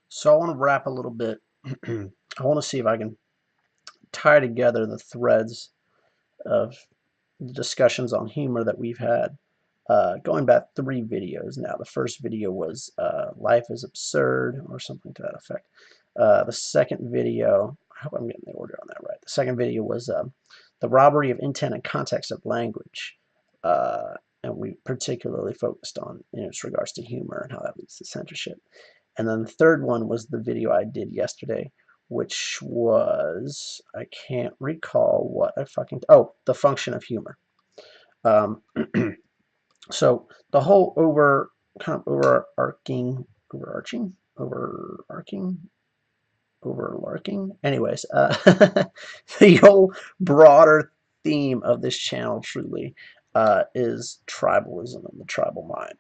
So I want to wrap a little bit. I want to see if I can tie together the threads of the discussions on humor that we've had, going back 3 videos now. The first video was Life is Absurd, or something to that effect. The second video, I hope I'm getting the order on that right. The second video was The Robbery of Intent and Context of Language. And we particularly focused on in its regards to humor and how that leads to censorship. And then the third one was the video I did yesterday, which was, I can't recall what I fucking, oh, the function of humor. Um, so the whole kind of overarching, anyways, the whole broader theme of this channel truly is tribalism and the tribal mind.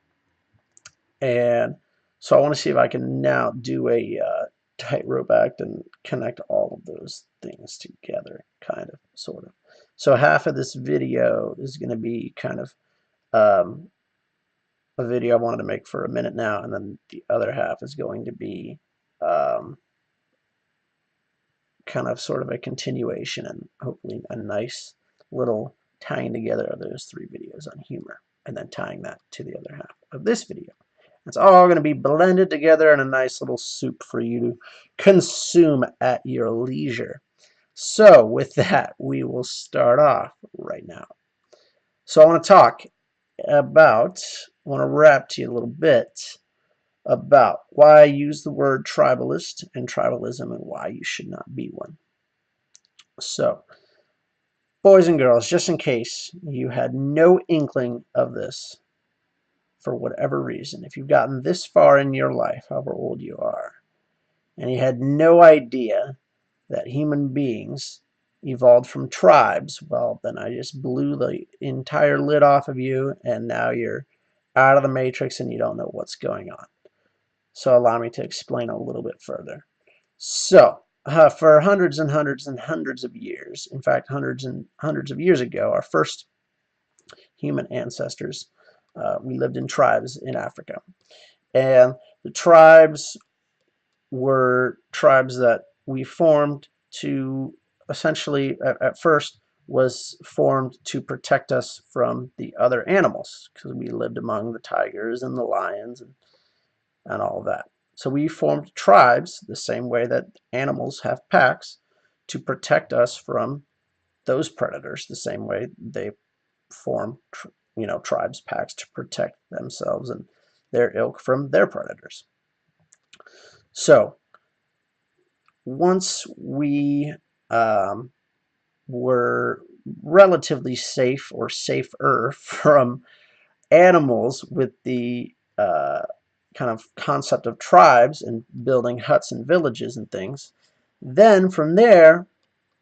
And so I want to see if I can now do a tightrope act and connect all of those things together, kind of, sort of. So half of this video is going to be kind of um, a video I wanted to make for a minute now, and then the other half is going to be kind of sort of a continuation and hopefully a nice little tying together of those 3 videos on humor, and then tying that to the other half of this video. It's all going to be blended together in a nice little soup for you to consume at your leisure. So with that, we will start off right now. So I want to talk about, I want to wrap to you a little bit about why I use the word tribalist and tribalism and why you should not be one. So, boys and girls, just in case you had no inkling of this, for whatever reason, if you've gotten this far in your life, however old you are, and you had no idea that human beings evolved from tribes, well, then I just blew the entire lid off of you, and now you're out of the matrix and you don't know what's going on. So allow me to explain a little bit further. So, for hundreds and hundreds and hundreds of years, in fact, hundreds and hundreds of years ago, our first human ancestors, we lived in tribes in Africa. And the tribes were tribes that we formed to essentially, at first, was formed to protect us from the other animals, because we lived among the tigers and the lions and all of that. So we formed tribes the same way that animals have packs to protect us from those predators, the same way they form, tribes packs to protect themselves and their ilk from their predators. So once we were relatively safe or safer from animals with the kind of concept of tribes and building huts and villages and things, then from there,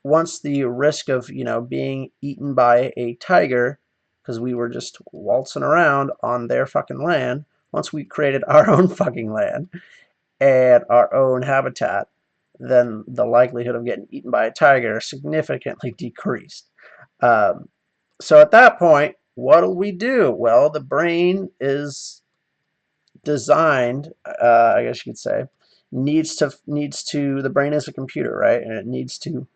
once the risk of being eaten by a tiger, because we were just waltzing around on their fucking land, once we created our own fucking land and our own habitat, then the likelihood of getting eaten by a tiger significantly decreased. So at that point, what do we do? Well, the brain is designed, I guess you could say, the brain is a computer, right? And it needs to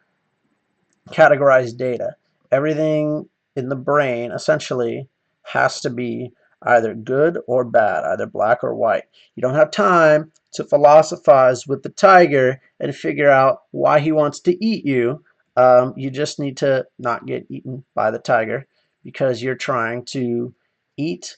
categorize data. Everything in the brain essentially has to be either good or bad, either black or white. You don't have time to philosophize with the tiger and figure out why he wants to eat you. You just need to not get eaten by the tiger because you're trying to eat,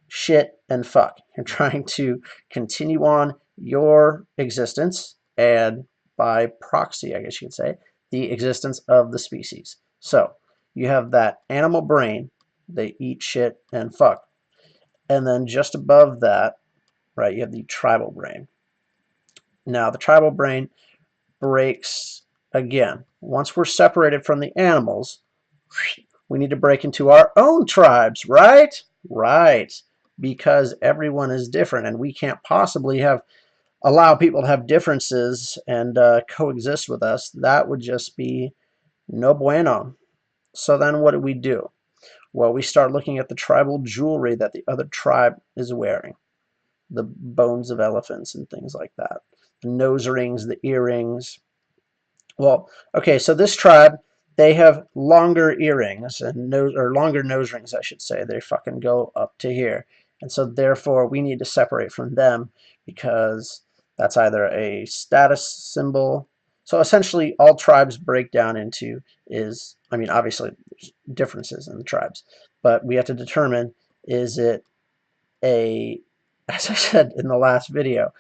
shit, and fuck. You're trying to continue on your existence and, by proxy, I guess you could say, the existence of the species. So you have that animal brain, they eat, shit, and fuck. And then just above that, right, you have the tribal brain. Now, the tribal brain breaks again. Once we're separated from the animals, we need to break into our own tribes, right? Right. Because everyone is different and we can't possibly allow people to have differences and coexist with us. That would just be no bueno. So then what do? Well, we start looking at the tribal jewelry that the other tribe is wearing, the bones of elephants and things like that. the nose rings, the earrings. Well, okay, so this tribe, they have longer earrings and longer nose rings, I should say. They fucking go up to here. And so therefore we need to separate from them because that's either a status symbol. So essentially all tribes break down into is, I mean, obviously there's differences in the tribes, but we have to determine, is it a, as I said in the last video,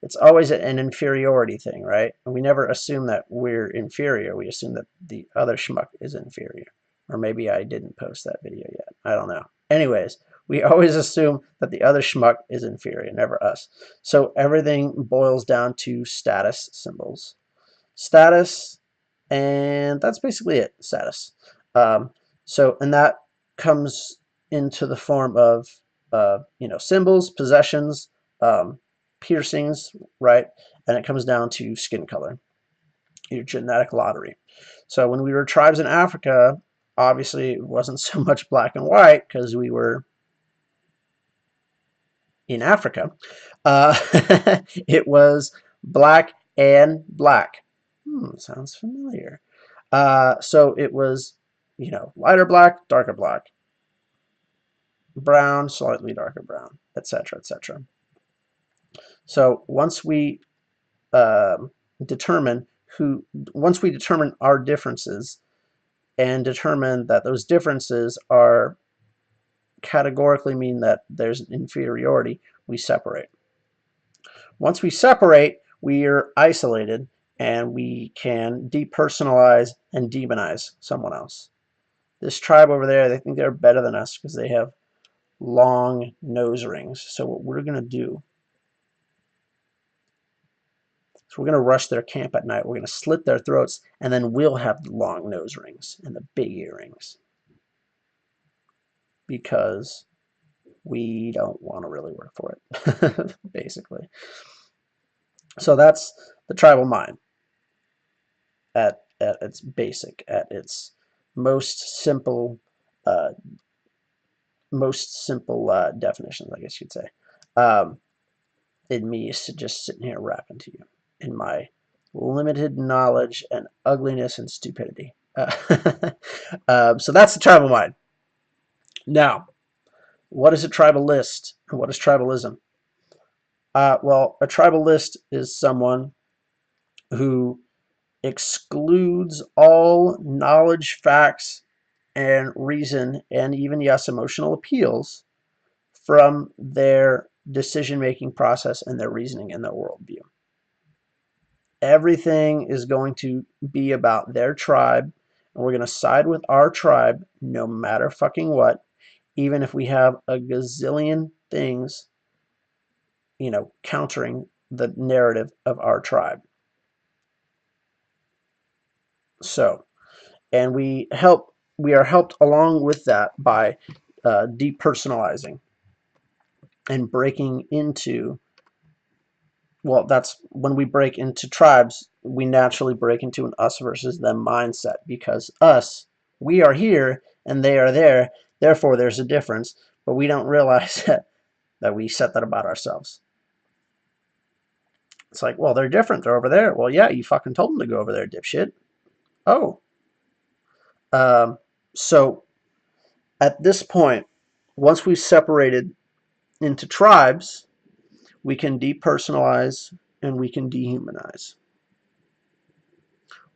it's always an inferiority thing, right? And we never assume that we're inferior. We assume that the other schmuck is inferior. Or maybe I didn't post that video yet. I don't know. Anyways, we always assume that the other schmuck is inferior, never us. So everything boils down to status symbols. Status, and that's basically it, status. And that comes into the form of symbols, possessions, piercings, right? And it comes down to skin color, your genetic lottery. So when we were tribes in Africa, obviously it wasn't so much black and white because we were in Africa. It was black and black. Sounds familiar. So it was, lighter black, darker black, brown, slightly darker brown, etc., etc. So once we determine our differences and determine that those differences are categorically mean that there's an inferiority, we separate. Once we separate, we are isolated and we can depersonalize and demonize someone else. This tribe over there, they think they're better than us because they have long nose rings. So what we're going to do is we're going to rush their camp at night. We're going to slit their throats, and then we'll have the long nose rings and the big earrings because we don't want to really work for it, basically. So that's the tribal mind at its basic, at its most simple definitions, I guess you'd say. In me just sitting here rapping to you in my limited knowledge and ugliness and stupidity. So that's the tribal mind. Now, what is a tribalist and what is tribalism? Well, a tribalist is someone who excludes all knowledge, facts, and reason, and even, yes, emotional appeals from their decision-making process and their reasoning and their worldview. Everything is going to be about their tribe, and we're going to side with our tribe no matter fucking what, even if we have a gazillion things, countering the narrative of our tribe. So, and we are helped along with that by depersonalizing and breaking into, well, that's when we break into tribes, we naturally break into an us versus them mindset because we are here and they are there, therefore there's a difference, but we don't realize that we set that about ourselves. It's like, well, they're different, they're over there. Well, yeah, you fucking told them to go over there, dipshit. Oh. So at this point, once we've separated into tribes, we can depersonalize and we can dehumanize.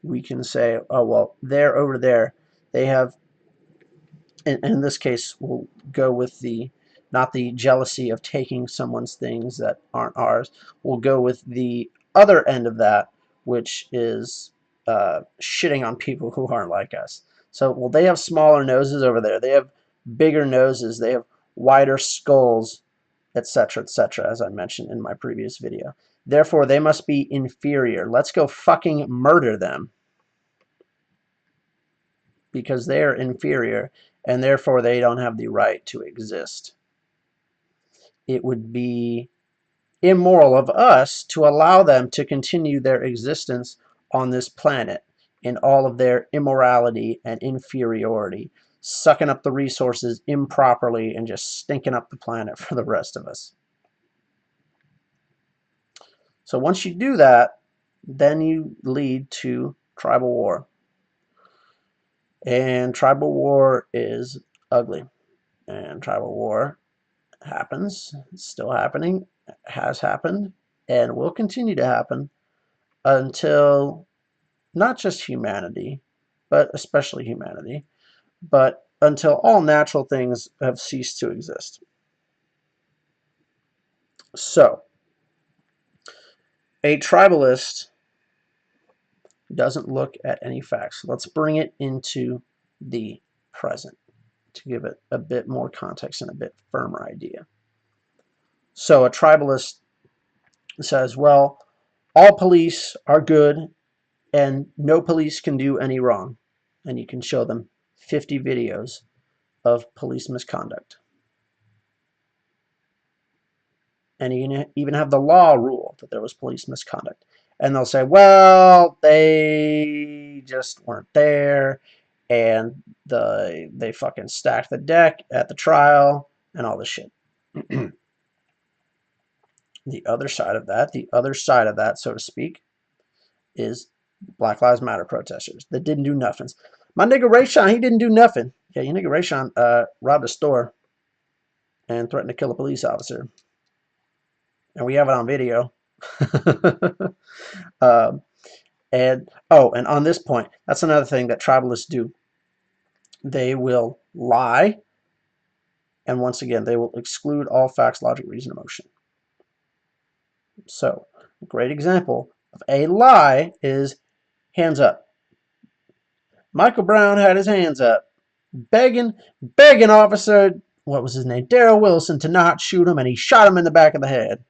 We can say, oh, well, they're over there. They have, in this case, we'll go with not the jealousy of taking someone's things that aren't ours. We'll go with the other end of that, which is shitting on people who aren't like us. So, well, they have smaller noses over there. They have bigger noses. They have wider skulls, etc., etc., as I mentioned in my previous video. Therefore, they must be inferior. Let's go fucking murder them because they are inferior and therefore they don't have the right to exist. It would be immoral of us to allow them to continue their existence on this planet in all of their immorality and inferiority, sucking up the resources improperly and just stinking up the planet for the rest of us. So once you do that, then you lead to tribal war. And tribal war is ugly. And tribal war happens, it's still happening, has happened, and will continue to happen until not just humanity, but especially humanity, but until all natural things have ceased to exist. So, a tribalist doesn't look at any facts. Let's bring it into the present to give it a bit more context and a bit firmer idea. So a tribalist says, well, all police are good and no police can do any wrong. And you can show them 50 videos of police misconduct. And you can even have the law rule that there was police misconduct. And they'll say, well, they just weren't there, and they fucking stacked the deck at the trial, and all this shit. The other side of that, so to speak, is Black Lives Matter protesters that didn't do nothing. My nigga Rayshawn, he didn't do nothing. Yeah, your nigga Rayshawn robbed a store and threatened to kill a police officer. And we have it on video. And on this point, that's another thing that tribalists do. They will lie, and once again, they will exclude all facts, logic, reason, emotion. So, a great example of a lie is hands up. Michael Brown had his hands up, begging Officer, what was his name, Darrell Wilson, to not shoot him, and he shot him in the back of the head.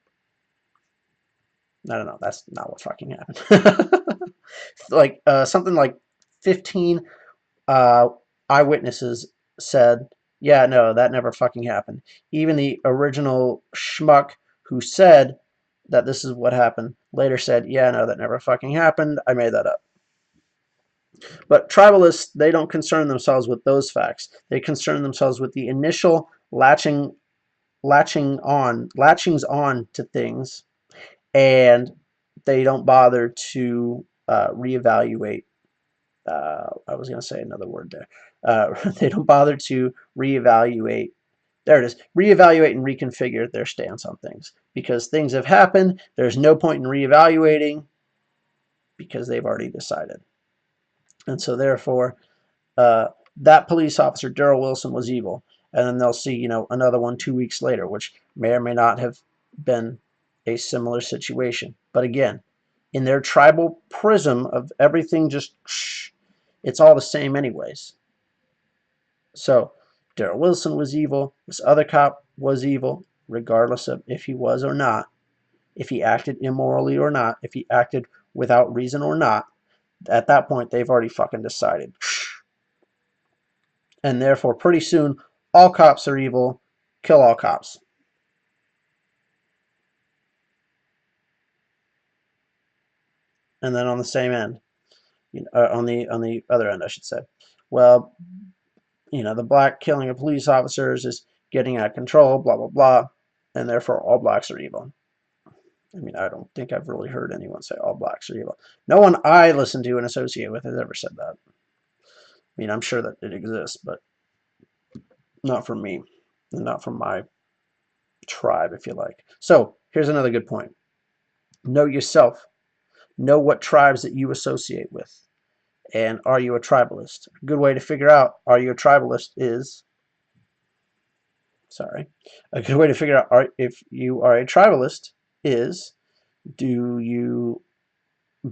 No, that's not what fucking happened. Like something like 15 eyewitnesses said, yeah, no, that never fucking happened. Even the original schmuck who said that this is what happened later said, yeah, no, that never fucking happened. I made that up. But tribalists, they don't concern themselves with those facts. They concern themselves with the initial latchings on to things, and they don't bother to reevaluate. I was going to say another word there. They don't bother to reevaluate. There it is. Reevaluate and reconfigure their stance on things. Because things have happened, there's no point in reevaluating because they've already decided. And so therefore, that police officer, Darrell Wilson, was evil. And then they'll see, another one 2 weeks later, which may or may not have been a similar situation. But again, in their tribal prism of everything just, it's all the same anyways. So Darrell Wilson was evil. This other cop was evil, regardless of if he was or not, if he acted immorally or not, if he acted without reason or not. At that point, they've already fucking decided. And therefore, pretty soon, all cops are evil. Kill all cops. And then on the same end, on the other end, I should say, well, the black killing of police officers is getting out of control, blah, blah, blah, and therefore all blacks are evil. I mean, I don't think I've really heard anyone say all blacks are evil. No one I listen to and associate with has ever said that. I mean, I'm sure that it exists, but not from me, and not from my tribe, if you like. So here's another good point. Know yourself. Know what tribes that you associate with. And are you a tribalist? A good way to figure out are you a tribalist is, a good way to figure out if you are a tribalist is, do you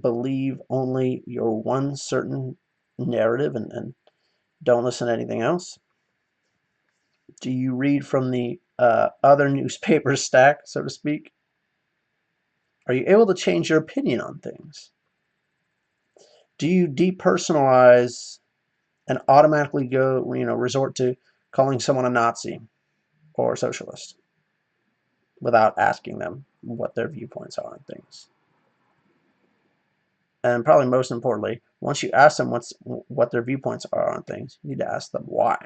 believe only your one certain narrative and don't listen to anything else? Do you read from the other newspaper stack, so to speak? Are you able to change your opinion on things? Do you depersonalize and automatically go, resort to calling someone a Nazi or a socialist without asking them what their viewpoints are on things? And probably most importantly, once you ask them what their viewpoints are on things, you need to ask them why.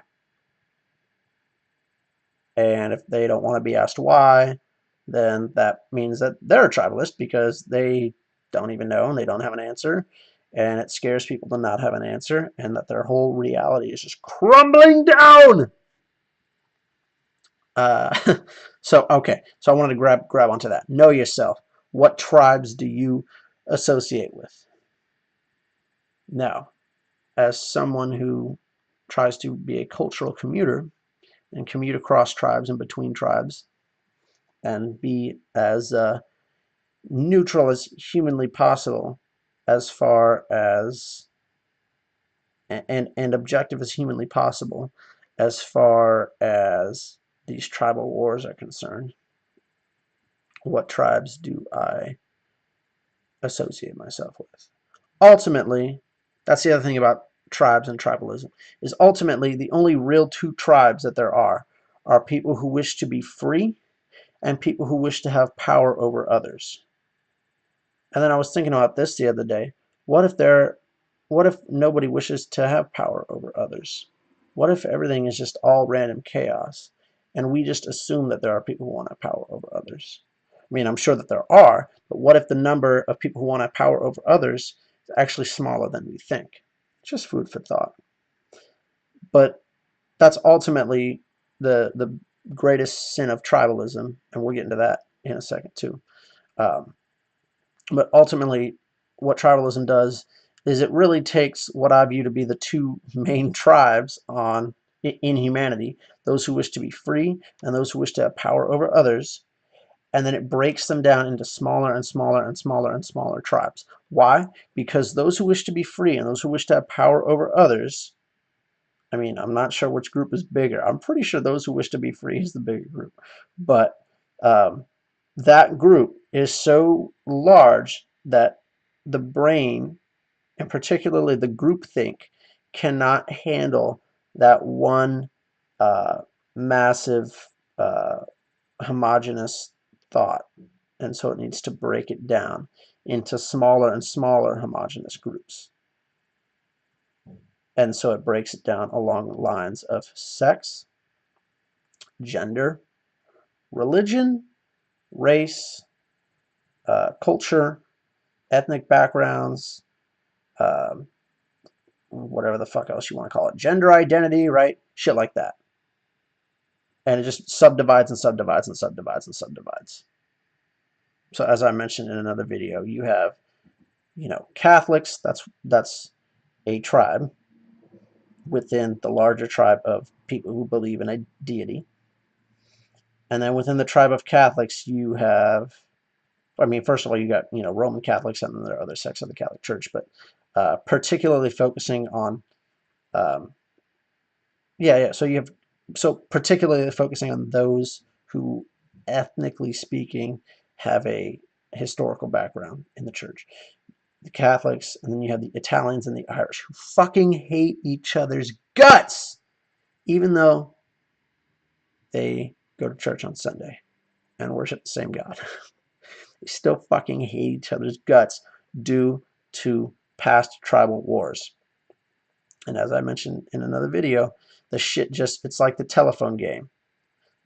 And if they don't want to be asked why, then that means that they're a tribalist because they don't even know and they don't have an answer. And it scares people to not have an answer and that their whole reality is just crumbling down. Okay. So I wanted to grab onto that. Know yourself. What tribes do you associate with? Now, as someone who tries to be a cultural commuter and commute across tribes and between tribes and be as neutral as humanly possible as far as and objective as humanly possible as far as these tribal wars are concerned. What tribes do I associate myself with? Ultimately, that's the other thing about tribes and tribalism, is ultimately the only real two tribes that there are people who wish to be free and people who wish to have power over others. And then I was thinking about this the other day. What if nobody wishes to have power over others? What if everything is just all random chaos and we just assume that there are people who want to have power over others? I mean, I'm sure that there are, but what if the number of people who want to have power over others is actually smaller than we think? It's just food for thought. But that's ultimately the greatest sin of tribalism, and we'll get into that in a second too. Um, But ultimately, what tribalism does is it really takes what I view to be the two main tribes in humanity, those who wish to be free and those who wish to have power over others, and then it breaks them down into smaller and smaller and smaller and smaller tribes. Why? Because those who wish to be free and those who wish to have power over others, I mean, I'm not sure which group is bigger. I'm pretty sure those who wish to be free is the bigger group. But that group is so large that the brain, and particularly the groupthink, cannot handle that one massive homogeneous thought. And so it needs to break it down into smaller and smaller homogeneous groups. And so it breaks it down along the lines of sex, gender, religion, race, culture, ethnic backgrounds, um, whatever the fuck else you want to call it, gender identity, right? Shit like that. And it just subdivides and subdivides and subdivides and subdivides. So as I mentioned in another video, you have, Catholics, that's a tribe within the larger tribe of people who believe in a deity. And then within the tribe of Catholics, you have, I mean, first of all, you got, Roman Catholics, and then there are other sects of the Catholic Church, but particularly focusing on, so particularly focusing on those who, ethnically speaking, have a historical background in the church. The Catholics, and then you have the Italians and the Irish, who fucking hate each other's guts, even though they go to church on Sunday and worship the same God. They still fucking hate each other's guts due to past tribal wars. And as I mentioned in another video, the shit it's like the telephone game.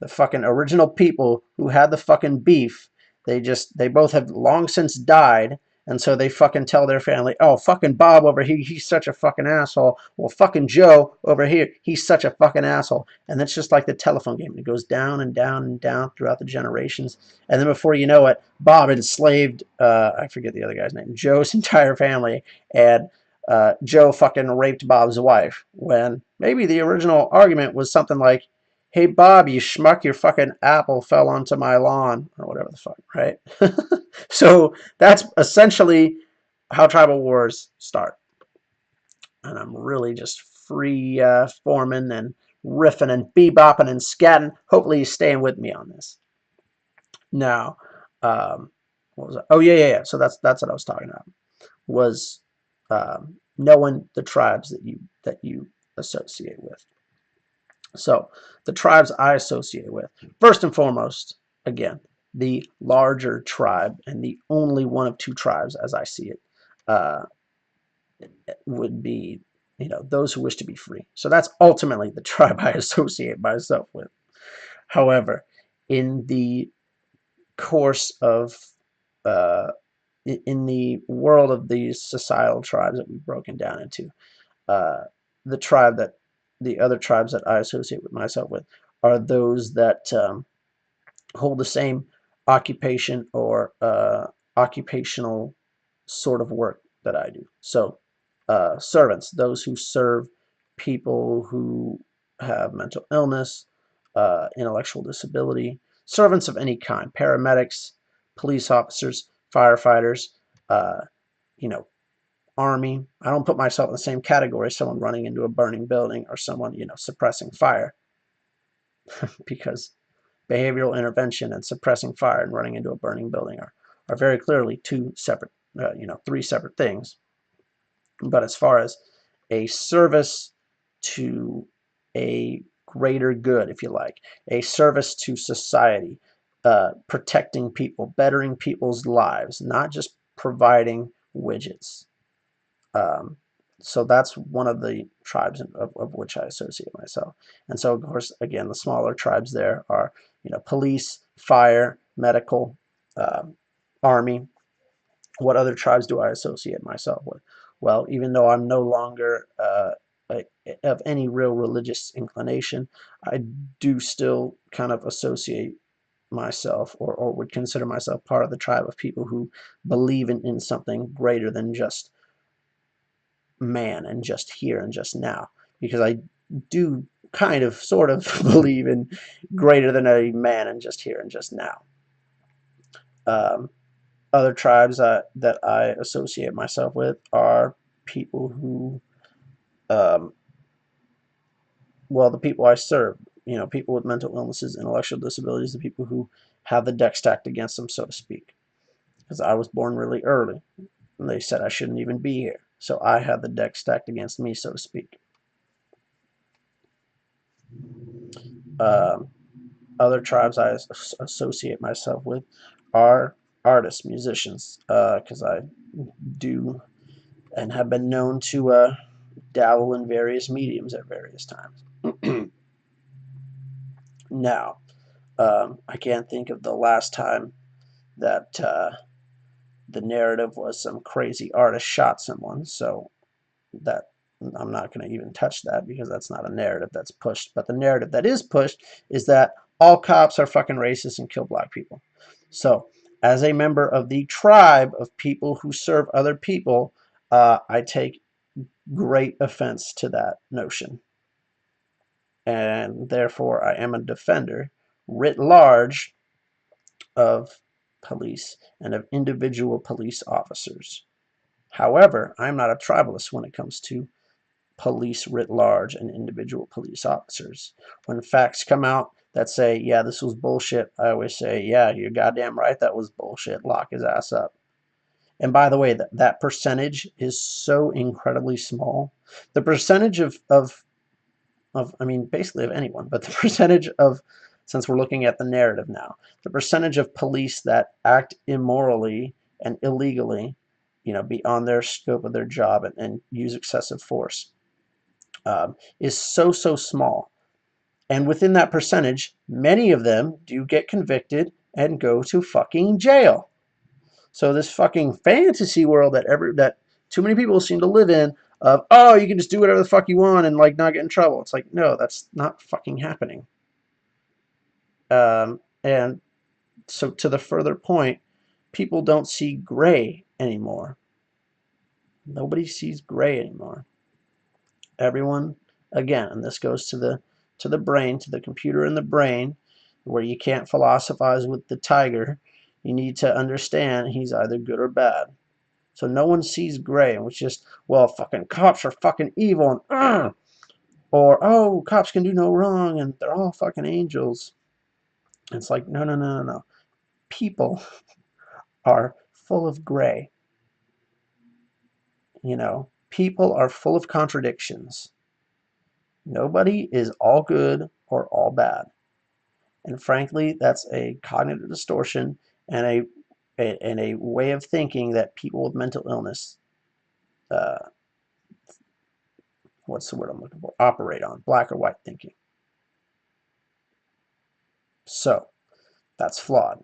The fucking original people who had the fucking beef, they both have long since died, and so they fucking tell their family, oh, fucking Bob over here, he's such a fucking asshole. Well, fucking Joe over here, he's such a fucking asshole. And that's just like the telephone game. It goes down and down and down throughout the generations. And then before you know it, Bob enslaved, I forget the other guy's name, Joe's entire family, and Joe fucking raped Bob's wife, when maybe the original argument was something like, hey, Bob, you schmuck, your fucking apple fell onto my lawn, or whatever the fuck, right? So that's essentially how tribal wars start. And I'm really just free forming and riffing and bebopping and scatting. Hopefully you're staying with me on this. Now, what was it? Oh, yeah. So that's what I was talking about, was knowing the tribes that you associate with. So the tribes I associate with, first and foremost, again, the larger tribe, and the only one of two tribes as I see it, would be, those who wish to be free. So that's ultimately the tribe I associate myself with. However, in the course of in the world of these societal tribes that we've broken down into, uh, the other tribes that I associate with myself with are those that hold the same occupation or occupational sort of work that I do. So, servants, those who serve people who have mental illness, intellectual disability, servants of any kind, paramedics, police officers, firefighters, uh, you know, army. I don't put myself in the same category as someone running into a burning building or someone, suppressing fire, because behavioral intervention and suppressing fire and running into a burning building are very clearly two separate, three separate things. But as far as a service to a greater good, if you like, a service to society, protecting people, bettering people's lives, not just providing widgets. Um, so that's one of the tribes of which I associate myself. And so, of course, again, the smaller tribes there are, police, fire, medical, army. What other tribes do I associate myself with? Well, even though I'm no longer of any real religious inclination, I do still kind of associate myself, or would consider myself part of the tribe of people who believe in something greater than just man and just here and just now, because I do kind of sort of believe in greater than a man and just here and just now. Um, Other tribes that I associate myself with are people who, um, well, the people I serve, people with mental illnesses, intellectual disabilities, the people who have the deck stacked against them, so to speak. Because I was born really early, and they said I shouldn't even be here. So I had the deck stacked against me, so to speak. Um, Other tribes I associate myself with are artists, musicians, because I do and have been known to dabble in various mediums at various times. Now, I can't think of the last time that the narrative was some crazy artist shot someone, so that I'm not going to even touch that because that's not a narrative that's pushed. But the narrative that is pushed is that all cops are fucking racist and kill black people. So, as a member of the tribe of people who serve other people, I take great offense to that notion. And therefore, I am a defender writ large of police and of individual police officers. However, I'm not a tribalist when it comes to police writ large and individual police officers. When facts come out that say, yeah, this was bullshit, I always say, yeah, you're goddamn right, that was bullshit. Lock his ass up. And by the way, that percentage is so incredibly small. The percentage I mean, basically of anyone, but the percentage of, since we're looking at the narrative now, the percentage of police that act immorally and illegally, beyond their scope of their job and use excessive force, is so small. And within that percentage, many of them do get convicted and go to fucking jail. So this fucking fantasy world that too many people seem to live in, of, oh, you can just do whatever the fuck you want and like not get in trouble. It's like, no, that's not fucking happening. And so to the further point, people don't see gray anymore. Nobody sees gray anymore. Everyone, again, and this goes to the brain, to the computer in the brain, where you can't philosophize with the tiger. You need to understand he's either good or bad. So no one sees gray, and it's just, well, fucking cops are fucking evil, and or, oh, cops can do no wrong, and they're all fucking angels. It's like, no. People are full of gray. People are full of contradictions. Nobody is all good or all bad. And frankly, that's a cognitive distortion and a way of thinking that people with mental illness, uh, what's the word I'm looking for, operate on, black or white thinking. So that's flawed.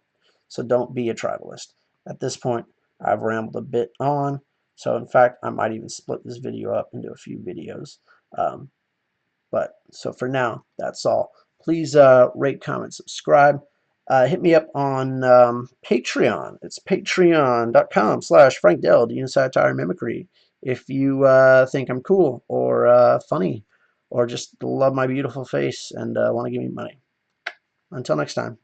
So don't be a tribalist. At this point, I've rambled a bit on. So in fact, I might even split this video up into a few videos. But so for now, that's all. Please rate, comment, subscribe. Hit me up on Patreon. It's patreon.com/FrankDell, Dean of Satire Mimicry. If you think I'm cool or funny or just love my beautiful face and want to give me money. Until next time.